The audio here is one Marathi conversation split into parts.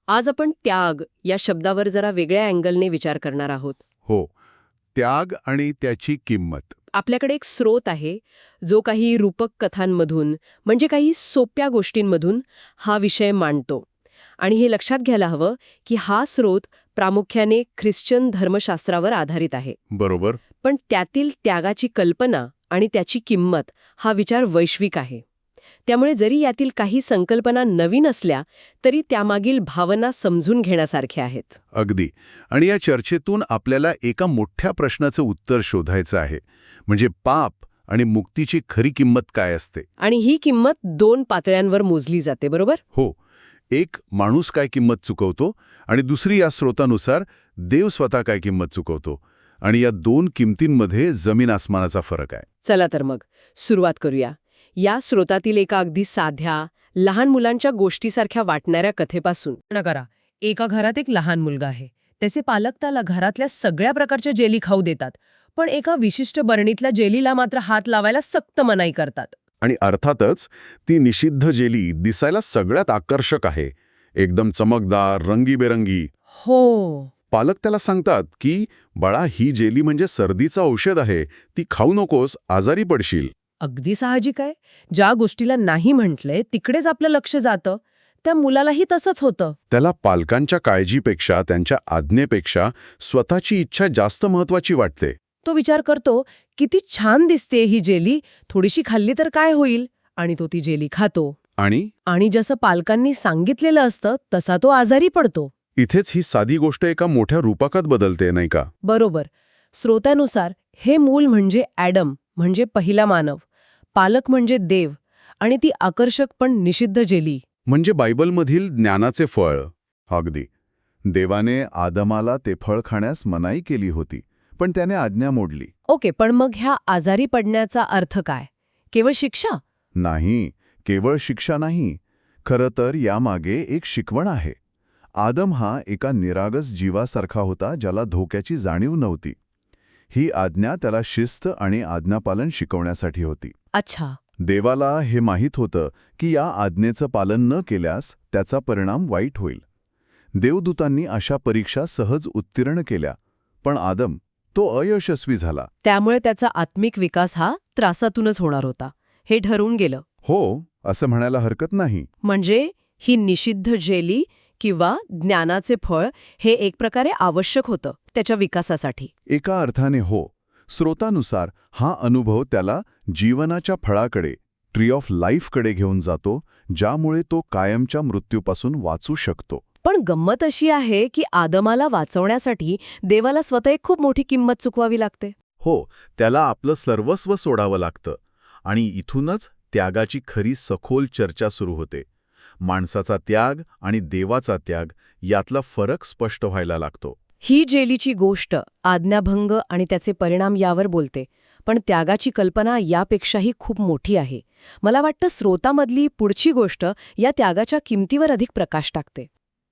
आज आपण त्याग या शब्दावर जरा वेगळ्या अँगलने विचार करणार आहोत. हो, त्याग आणि त्याची किंमत. आपल्याकडे एक स्रोत आहे जो काही रूपक कथांमधून म्हणजे काही सोप्या गोष्टींमधून हा विषय मांडतो. आणि हे लक्षात घ्यायला हवं की हा स्रोत प्रामुख्याने ख्रिश्चन धर्मशास्त्रावर आधारित आहे. बरोबर. पण त्यातील त्यागाची कल्पना आणि त्याची किंमत हा विचार वैश्विक आहे. त्यामुळे जरी यातील काही संकल्पना नवीन असल्या तरी त्यामागील भावना समजून घेण्यासारख्या आहेत. अगदी. आणि या चर्चेतून आपल्याला एका मोठ्या प्रश्नाचं उत्तर शोधायचं आहे, म्हणजे पाप आणि मुक्तीची खरी किंमत काय असते. आणि ही किंमत 2 पातळ्यांवर मोजली जाते, बरोबर? हो, एक माणूस काय किंमत चुकवतो आणि दुसरी या स्रोतानुसार देव स्वतः काय किंमत चुकवतो. आणि या 2 किंमतींमध्ये जमीन आसमानाचा फरक आहे. चला तर मग सुरुवात करूया. या स्रोतातील एका अगदी साध्या लहान मुलांच्या गोष्टीसारख्या वाटणाऱ्या कथेपासून. करा, एका घरात एक लहान मुलगा आहे. त्याचे पालक त्याला घरातल्या सगळ्या प्रकारच्या जेली खाऊ देतात, पण एका विशिष्ट बरणीतल्या जेलीला मात्र हात लावायला सक्त मनाई करतात. आणि अर्थातच ती निषिद्ध जेली दिसायला सगळ्यात आकर्षक आहे, एकदम चमकदार, रंगीबेरंगी. हो. पालक त्याला सांगतात की बाळा, ही जेली म्हणजे सर्दीचं औषध आहे, ती खाऊ नकोस, आजारी पडशील. अगदी साहजिक आहे. ज्या गोष्टीला नाही म्हटलंय तिकडेच आपलं लक्ष जातं. त्या मुलालाही तसंच होतं. त्याला पालकांच्या काळजीपेक्षा, त्यांच्या आज्ञेपेक्षा स्वतःची इच्छा जास्त महत्वाची वाटते. तो विचार करतो, किती छान दिसते ही जेली, थोडीशी खाल्ली तर काय होईल, आणि तो ती जेली खातो. आणि जसं पालकांनी सांगितलेलं असतं तसा तो आजारी पडतो. इथेच ही साधी गोष्ट एका मोठ्या रूपकात बदलते, नाही का? बरोबर. स्रोतानुसार हे मूल म्हणजे ॲडम, म्हणजे पहिला मानव. पालक म्हणजे देव, आणि ती आकर्षक पण निषिद्ध जेली म्हणजे बायबलमधील ज्ञानाचे फळ. अगदी. देवाने आदमाला ते फळ खाण्यास मनाई केली होती, पण त्याने आज्ञा मोडली. ओके, पण मग ह्या आजारी पडण्याचा अर्थ काय? केवळ शिक्षा? नाही, केवळ शिक्षा नाही. खरं तर यामागे एक शिकवण आहे. आदम हा एका निरागस जीवासारखा होता, ज्याला धोक्याची जाणीव नव्हती. ही आज्ञा त्याला शिस्त आणि आज्ञापालन शिकवण्यासाठी होती. अच्छा. देवाला हे माहीत होतं की या आज्ञेचं पालन न केल्यास त्याचा परिणाम वाईट होईल. देवदूतांनी अशा परीक्षा सहज उत्तीर्ण केल्या, पण आदम तो अयशस्वी झाला. त्यामुळे त्याचा आत्मिक विकास हा त्रासातूनच होणार होता, हे ठरवून गेलं. हो, असं म्हणायला हरकत नाही. म्हणजे ही निषिद्ध जेली किंवा ज्ञानाचे फळ हे एक प्रकारे आवश्यक होतं त्याच्या विकासासाठी. एका अर्थाने हो. स्रोतानुसार हा अनुभव त्याला जीवनाच्या फळाकडे, ट्री ऑफ लाईफकडे घेऊन जातो, ज्यामुळे तो कायमच्या मृत्यूपासून वाचू शकतो. पण गंमत अशी आहे की आदमाला वाचवण्यासाठी देवाला स्वतः एक खूप मोठी किंमत चुकवावी लागते. हो, त्याला आपलं सर्वस्व सोडावं लागतं. आणि इथूनच त्यागाची खरी सखोल चर्चा सुरू होते. माणसाचा त्याग आणि देवाचा त्याग यातला फरक स्पष्ट व्हायला लागतो. ही जेलीची गोष्ट आज्ञाभंग आणि त्याचे परिणाम यावर बोलते, पण त्यागाची कल्पना यापेक्षाही खूप मोठी आहे. मला वाटतं स्रोतामधली पुढची गोष्ट या त्यागाच्या किमतीवर अधिक प्रकाश टाकते.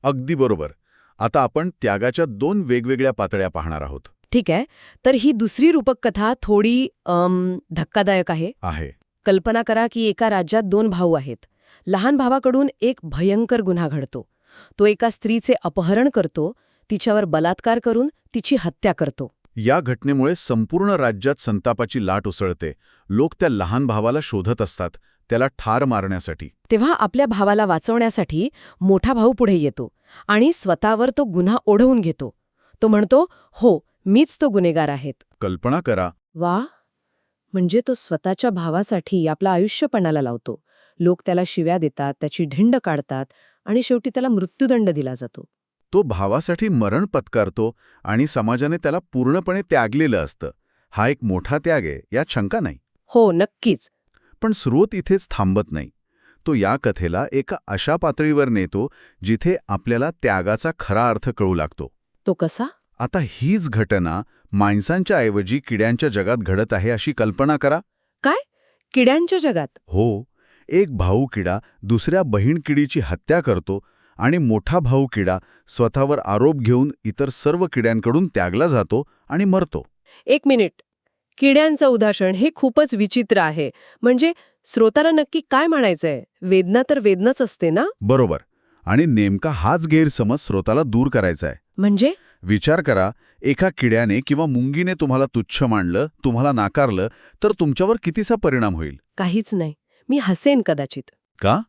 अगदी बरोबर. आता आपण त्यागाच्या 2 वेगवेगळ्या पातळ्या पाहणार आहोत. ठीक आहे, तर ही दुसरी रूपक कथा थोडी धक्कादायक आहे. कल्पना करा की एका राज्यात 2 भाऊ आहेत. लहान भावाकडून एक भयंकर गुन्हा घडतो. तो एका स्त्रीचे अपहरण करतो, तिच्यावर बलात्कार करून तिची हत्या करतो. या घटनेमुळे संपूर्ण राज्यात संतापाची लाट उसळते. लोक त्या लहान भावाला शोधत असतात, त्याला ठार मारण्यासाठी. तेव्हा आपल्या भावाला वाचवण्यासाठी मोठा भाऊ पुढे येतो आणि स्वतःवर तो गुन्हा ओढवून घेतो. तो म्हणतो, हो, मीच तो गुन्हेगार आहे. कल्पना करा. वा, म्हणजे तो स्वतःच्या भावासाठी आपलं आयुष्य पणाला लावतो. लोक त्याला शिव्या देतात, त्याची ढिंड काढतात आणि शेवटी त्याला मृत्यूदंड दिला जातो. तो भावासाठी मरण पत्कारतो आणि समाजाने त्याला पूर्णपणे त्यागलेलं असतं. हा एक मोठा त्याग आहे, यात शंका नाही. हो, नक्कीच. पण स्रोत इथेच थांबत नाही. तो या कथेला एका अशा पातळीवर नेतो जिथे आपल्याला त्यागाचा खरा अर्थ कळू लागतो. तो कसा? आता हीच घटना माणसांच्या ऐवजी किड्यांच्या जगात घडत आहे अशी कल्पना करा. काय? किड्यांच्या जगात? हो, एक भाऊ किडा दुसऱ्या बहीण किडीची हत्या करतो आणि मोठा भाऊ किडा स्वतःवर आरोप घेऊन इतर सर्व किड्यांकडून त्यागला जातो आणि मरतो. 1 मिनिट. किड्यांचं उदाहरण हे खूपच विचित्र आहे. म्हणजे स्रोताला नक्की काय म्हणायचंय? वेदना तर वेदनाच असते ना? बरोबर. आणि नेमका हाच गैरसमज स्रोताला दूर करायचा आहे. म्हणजे विचार करा, एका किड्याने किंवा मुंगीने तुम्हाला तुच्छ मानलं, तुम्हाला नाकारलं, तर तुमच्यावर कितीसा परिणाम होईल? काहीच नाही. मी हसेन कदाचित. का?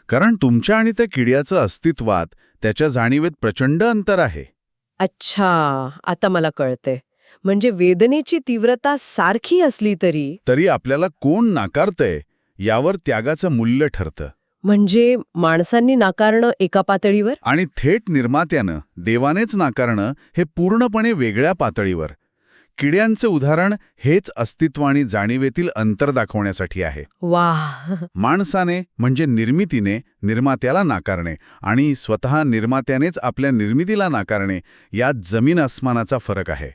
कारण तुमच्या आणि त्या किड्याचं अस्तित्वात, त्याच्या जाणीवेत प्रचंड अंतर आहे. अच्छा, आता मला कळते. म्हणजे वेदनेची तीव्रता सारखी असली तरी आपल्याला कोण नाकारतंय यावर त्यागाचं मूल्य ठरतं. म्हणजे माणसांनी नाकारणं एका पातळीवर आणि थेट निर्मात्यानं, देवानेच नाकारणं हे पूर्णपणे वेगळ्या पातळीवर. किड्यांचं उदाहरण हेच अस्तित्व आणि जाणीवेतील अंतर दाखवण्यासाठी आहे. वाह, माणसाने म्हणजे निर्मितीने निर्मात्याला नाकारणे आणि स्वतः निर्मात्यानेच आपल्या निर्मितीला नाकारणे यात जमीन आसमानाचा फरक आहे.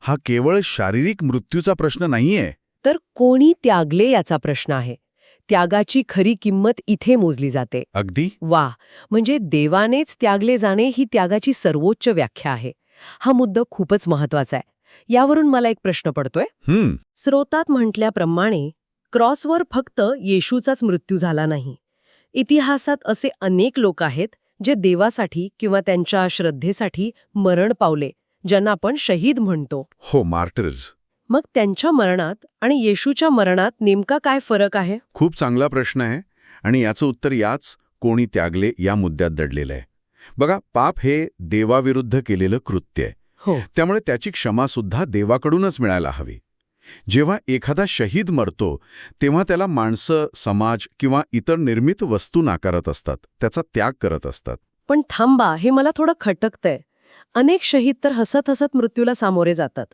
हा केवळ शारीरिक मृत्यूचा प्रश्न नाहीये. तर कोणी त्यागले याचा प्रश्न आहे. त्यागाची खरी किंमत इथे मोजली जाते. अगदी. वाह, म्हणजे देवानेच त्यागले जाणे ही त्यागाची सर्वोच्च व्याख्या आहे. हा मुद्दा खूपच महत्वाचा आहे. यावरून मला एक प्रश्न पडतोय. स्रोतात म्हटल्याप्रमाणे क्रॉसवर फक्त येशूचाच मृत्यू झाला नाही. इतिहासात असे अनेक लोक आहेत जे देवासाठी किंवा त्यांच्या श्रद्धेसाठी मरण पावले, ज्यांना आपण शहीद म्हणतो. हो, मार्टर्स. मग त्यांच्या मरणात आणि येशूच्या मरणात नेमका काय फरक आहे? खूप चांगला प्रश्न आहे आणि याचं उत्तर याच कोणी त्यागले या मुद्द्यात दडलेलं आहे. बघा, पाप हे देवाविरुद्ध केलेलं कृत्य आहे. हो. त्यामुळे त्याची क्षमासुद्धा देवाकडूनच मिळायला हवी. जेव्हा एखादा शहीद मरतो तेव्हा त्याला माणसं, समाज किंवा इतर निर्मित वस्तू नाकारत असतात, त्याचा त्याग करत असतात. पण थांबा, हे मला थोडं खटकतंय. अनेक शहीद तर हसत हसत मृत्यूला सामोरे जातात,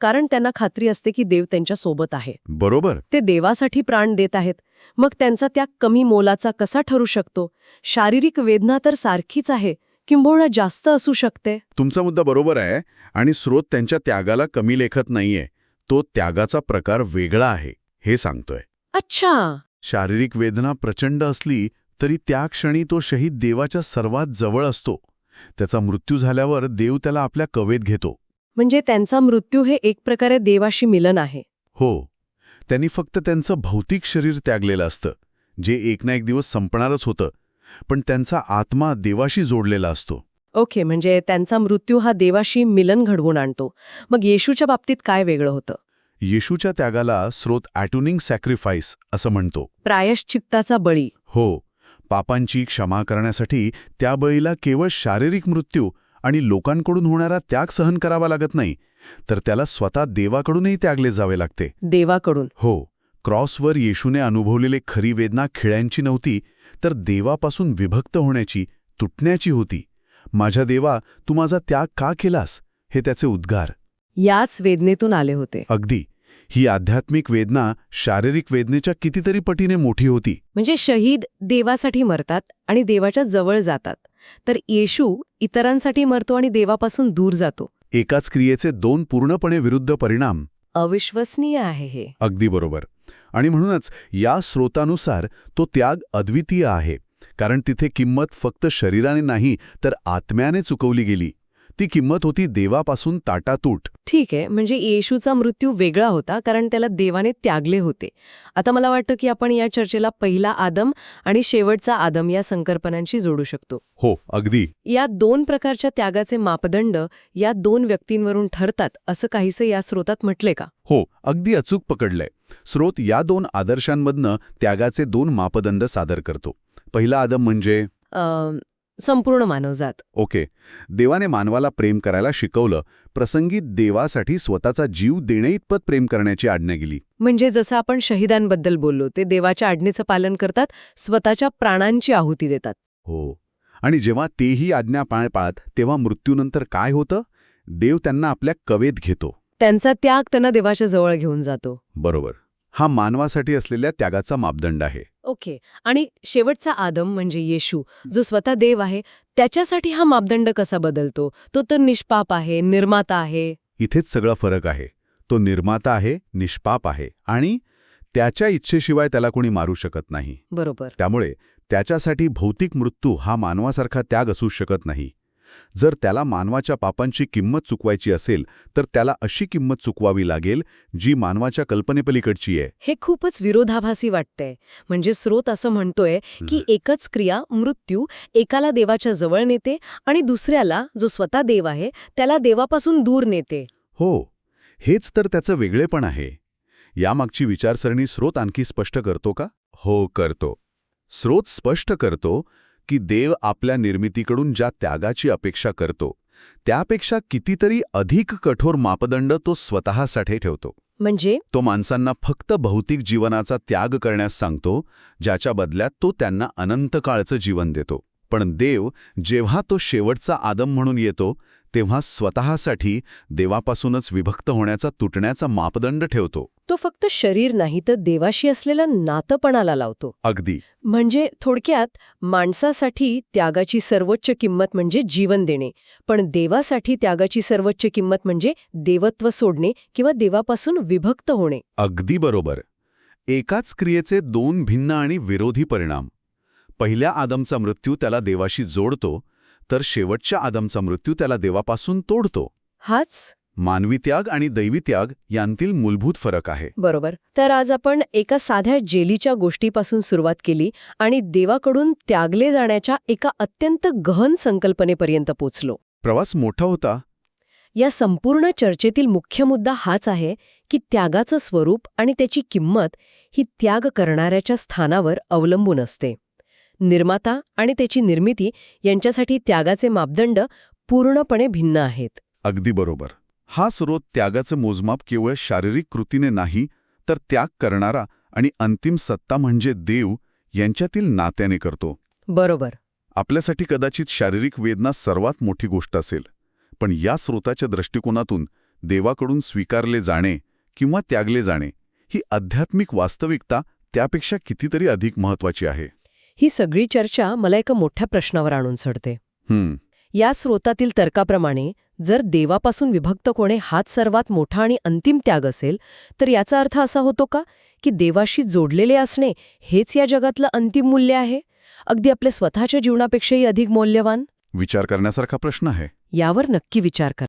कारण त्यांना खात्री असते की देव त्यांच्या सोबत आहे. बरोबर. ते देवासाठी प्राण देत आहेत. मग त्यांचा त्याग कमी मोलाचा कसा ठरू शकतो? शारीरिक वेदना तर सारखीच आहे, किंबहुना जास्त असू शकते. तुमचा मुद्दा बरोबर आहे आणि स्रोत त्यांच्या त्यागाला कमी लेखत नाहीये. तो त्यागाचा प्रकार वेगळा आहे हे सांगतोय. अच्छा. शारीरिक वेदना प्रचंड असली तरी त्या क्षणी तो शहीद देवाच्या सर्वात जवळ असतो. त्याचा मृत्यू झाल्यावर देव त्याला आपल्या कवेत घेतो. म्हणजे त्यांचा मृत्यू हे एक प्रकारे देवाशी मिलन आहे. हो, त्यांनी फक्त त्यांचं भौतिक शरीर त्यागलेलं असतं, जे एक ना एक दिवस संपणारच होतं, पण त्यांचा आत्मा देवाशी जोडलेला असतो. ओके, म्हणजे त्यांचा मृत्यू हा देवाशी मिलन घडवून आणतो. मग येशूच्या बाबतीत काय वेगळं होतं? येशूच्या त्यागाला स्रोत ॲटोनिंग सॅक्रिफाईस असं म्हणतो. प्रायश्चित्ताचा बळी. हो, पापांची क्षमा करण्यासाठी त्या बळीला केवळ शारीरिक मृत्यू आणि लोकांकडून होणारा त्याग सहन करावा लागत नाही, तर त्याला स्वतः देवाकडूनही त्यागले जावे लागते. देवाकडून? हो. क्रॉसवर येशूने अनुभवलेली खरी वेदना खिळ्यांची नव्हती, तर देवापासून विभक्त होण्याची, तुटण्याची होती. माझ्या देवा, तू माझा त्याग का केलास? हे त्याचे उद्गार याच वेदनेतून आले होते. अगदी. ही आध्यात्मिक वेदना शारीरिक वेदनेच्या कितीतरी पटीने मोठी होती. म्हणजे शहीद देवासाठी मरतात आणि देवाच्या जवळ जातात, तर येशू इतरांसाठी मरतो आणि देवापासून दूर जातो. एकाच क्रियेचे दोन पूर्णपणे विरुद्ध परिणाम. अविश्वसनीय आहे हे. अगदी बरोबर. आणि म्हणूनच या स्रोतानुसार तो त्याग अद्वितीय आहे, कारण तिथे किंमत फक्त शरीराने नाही तर आत्म्याने चुकवली गेली. ती किंमत होती देवापासून ताटातूट. ठीक आहे, म्हणजे येशूचा मृत्यू वेगळा होता कारण त्याला देवाने त्यागले होते. आता मला वाटतं की आपण या चर्चेला पहिला आदम आणि शेवटचा आदम या संकल्पनांशी जोडू शकतो. हो, अगदी. या दोन प्रकारच्या त्यागाचे मापदंड या दोन व्यक्तींवरून ठरतात असं काहीसं या स्रोतात म्हटले का? हो, अगदी अचूक पकडलंय. स्रोत या दोन आदर्शांमधनं त्यागाचे दोन मापदंड सादर करतो. पहिला आदम म्हणजे संपूर्ण मानवजात. ओके. देवाने मानवाला प्रेम करायला शिकवलं, प्रसंगी देवासाठी स्वतःचा जीव देणेइतपत प्रेम करण्याची आज्ञा गेली. म्हणजे जसं आपण शहीदांबद्दल बोललो, ते देवाच्या आज्ञेचं पालन करतात, स्वतःच्या प्राणांची आहुती देतात. हो. आणि जेव्हा तेही आज्ञा पाळतात तेव्हा मृत्यूनंतर काय होतं? देव त्यांना आपल्या कवेत घेतो. त्यांचा त्याग त्यांना देवाच्या जवळ घेऊन जातो. बरोबर. हा मानवासाठी असलेल्या त्यागाचा मापदंड आहे. ओके. आणि शेवटचा आदम म्हणजे येशू, जो स्वतः देव आहे, त्याच्यासाठी हा मापदंड कसा बदलतो? तो तर निष्पाप आहे, निर्माता आहे. इथेच सगळा फरक आहे. तो निर्माता आहे, निष्पाप आहे आणि त्याच्या इच्छेशिवाय त्याला कोणी मारू शकत नाही. बरोबर. त्यामुळे त्याच्यासाठी भौतिक मृत्यू हा मानवासारखा त्याग असू शकत नाही. जर त्याला मानवाच्या पापांची किंमत चुकवायची असेल तर त्याला अशी किंमत चुकवावी लागेल जी मानवाच्या कल्पनेपलीकडची आहे. हे खूपच विरोधाभासी वाटतंय. म्हणजे स्रोत असं म्हणतोय की एकच क्रिया, मृत्यू, एकाला देवाच्या जवळ नेते आणि दुसऱ्याला, जो स्वतः देव आहे, त्याला देवापासून दूर नेते. हो, हेच तर त्याचं वेगळेपण आहे. यामागची विचारसरणी स्रोत आणखी स्पष्ट करतो का? हो, करतो. स्रोत स्पष्ट करतो की देव आपल्या निर्मितीकडून ज्या त्यागाची अपेक्षा करतो त्यापेक्षा कितीतरी अधिक कठोर मापदंड तो स्वतःसाठी ठेवतो. म्हणजे तो माणसांना फक्त भौतिक जीवनाचा त्याग करण्यास सांगतो, ज्याच्या बदल्यात तो त्यांना अनंत काळचं जीवन देतो. पण देव जेव्हा तो शेवटचा आदम म्हणून येतो तेव्हा स्वतःसाठी देवापासूनच विभक्त होण्याचा, तुटण्याचा मापदंड ठेवतो. तो फक्त शरीर नाही तर देवाशी असलेलं नातंपणाला लावतो. अगदी. म्हणजे थोडक्यात माणसासाठी त्यागाची सर्वोच्च किंमत म्हणजे जीवन देणे, पण देवासाठी त्यागाची सर्वोच्च किंमत म्हणजे देवत्व सोडणे किंवा देवापासून विभक्त होणे. अगदी बरोबर. एकाच क्रियेचे दोन भिन्न आणि विरोधी परिणाम. पहिल्या आदमचा मृत्यू त्याला देवाशी जोडतो, तर शेवटच्या आदमचा मृत्यू त्याला देवापासून तोडतो. हाच मानवी त्याग आणि दैवी त्याग यांतील मूलभूत फरक आहे. बरोबर. तर आज आपण एका साध्या जेलीच्या गोष्टीपासून सुरुवात केली आणि देवाकडून त्यागले जाण्याच्या एका अत्यंत गहन संकल्पनेपर्यंत पोचलो. प्रवास मोठा होता. या संपूर्ण चर्चेतील मुख्य मुद्दा हाच आहे की त्यागाचं स्वरूप आणि त्याची किंमत ही त्याग करणाऱ्याच्या स्थानावर अवलंबून असते. निर्माता आणि त्याची निर्मिती यांच्यासाठी त्यागाचे मापदंड पूर्णपणे भिन्न आहेत. अगदी बरोबर. हा स्रोत त्यागाचं मोजमाप केवळ शारीरिक कृतीने नाही, तर त्याग करणारा आणि अंतिम सत्ता म्हणजे देव यांच्यातील नात्याने करतो. बरोबर. आपल्यासाठी कदाचित शारीरिक वेदना सर्वात मोठी गोष्ट असेल, पण या स्रोताच्या दृष्टिकोनातून देवाकडून स्वीकारले जाणे किंवा त्यागले जाणे ही आध्यात्मिक वास्तविकता त्यापेक्षा कितीतरी अधिक महत्वाची आहे. ही सगळी चर्चा मला एका मोठ्या प्रश्नावर आणून सोडते. या स्रोतातील तर्काप्रमाणे जर देवापासून विभक्त होणे हाच सर्वात मोठा आणि अंतिम त्याग असेल, तर याचा अर्थ असा होतो का की देवाशी जोडलेले असणे हेच या जगातलं अंतिम मूल्य आहे, अगदी आपल्या स्वतःच्या जीवनापेक्षाही अधिक मौल्यवान? विचार करण्यासारखा प्रश्न आहे. यावर नक्की विचार करा.